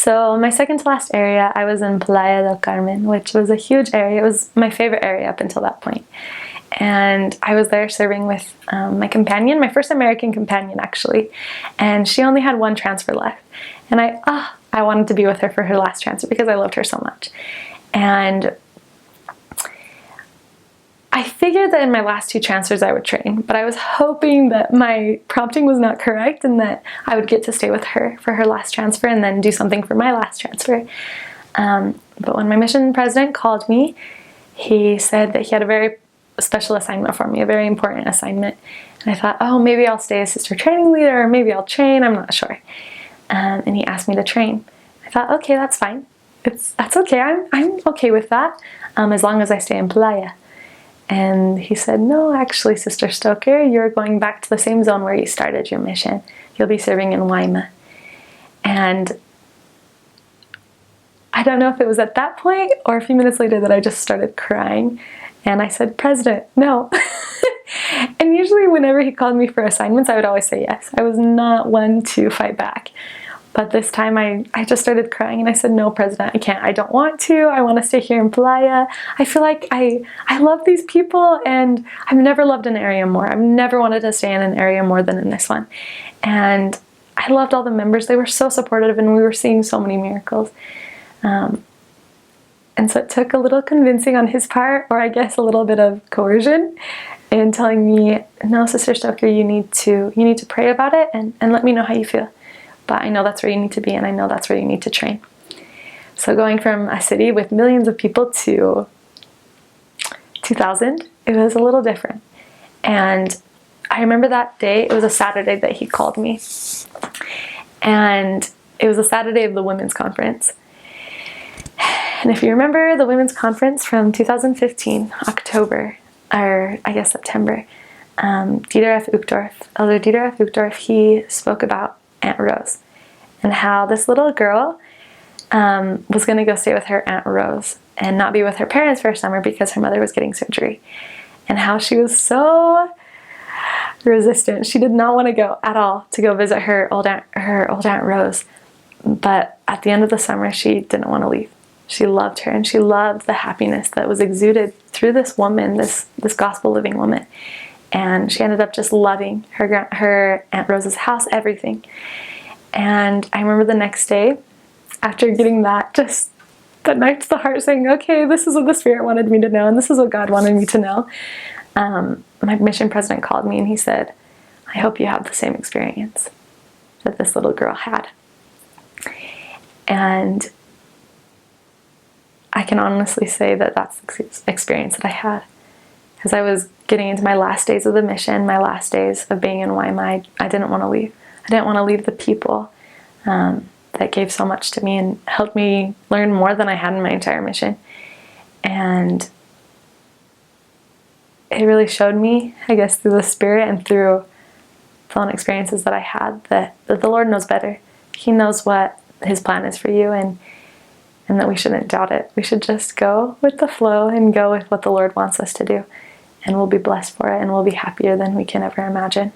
So my second to last area, I was in Playa del Carmen, which was a huge area. It was my favorite area up until that point. And I was there serving with my companion, my first American companion actually, and she only had one transfer left. And I wanted to be with her for her last transfer because I loved her so much. And I figured that in my last 2 transfers I would train, but I was hoping that my prompting was not correct and that I would get to stay with her for her last transfer and then do something for my last transfer. But when my mission president called me, he said that he had a very special assignment for me, a very important assignment. And I thought, oh, maybe I'll stay as sister training leader, or maybe I'll train, I'm not sure. And he asked me to train. I thought, okay, that's fine. That's okay, I'm okay with that, as long as I stay in Playa. And he said, no, actually, Sister Stoker, you're going back to the same zone where you started your mission. You'll be serving in Waima. And I don't know if it was at that point or a few minutes later that I just started crying. And I said, President, no. And usually whenever he called me for assignments, I would always say yes. I was not one to fight back. But this time I just started crying and I said, no, President, I can't. I don't want to. I want to stay here in Playa. I feel like I love these people and I've never loved an area more. I've never wanted to stay in an area more than in this one. And I loved all the members. They were so supportive and we were seeing so many miracles. And so it took a little convincing on his part, or I guess a little bit of coercion, in telling me, no, Sister Stoker, you need to pray about it and let me know how you feel. But I know that's where you need to be and I know that's where you need to train. So going from a city with millions of people to 2,000, it was a little different. And I remember that day, it was a Saturday that he called me. And it was a Saturday of the women's conference. And if you remember the women's conference from 2015, October, or I guess September, Dieter F. Uchtdorf, Elder Dieter F. Uchtdorf, he spoke about Aunt Rose and how this little girl was going to go stay with her Aunt Rose and not be with her parents for a summer because her mother was getting surgery, and how she was so resistant. She did not want to go at all to go visit her old Aunt Rose, but at the end of the summer she didn't want to leave. She loved her and she loved the happiness that was exuded through this woman, this gospel living woman. And she ended up just loving her Aunt Rose's house, everything. And I remember the next day, after getting that, just that knife to the heart, saying, okay, this is what the Spirit wanted me to know, and this is what God wanted me to know. My mission president called me and he said, I hope you have the same experience that this little girl had. And I can honestly say that that's the experience that I had. Because I was getting into my last days of the mission, my last days of being in Waima, I didn't want to leave. I didn't want to leave the people that gave so much to me and helped me learn more than I had in my entire mission. And it really showed me, I guess, through the Spirit and through the own experiences that I had, that the Lord knows better. He knows what His plan is for you, and that we shouldn't doubt it. We should just go with the flow and go with what the Lord wants us to do. And we'll be blessed for it and we'll be happier than we can ever imagine.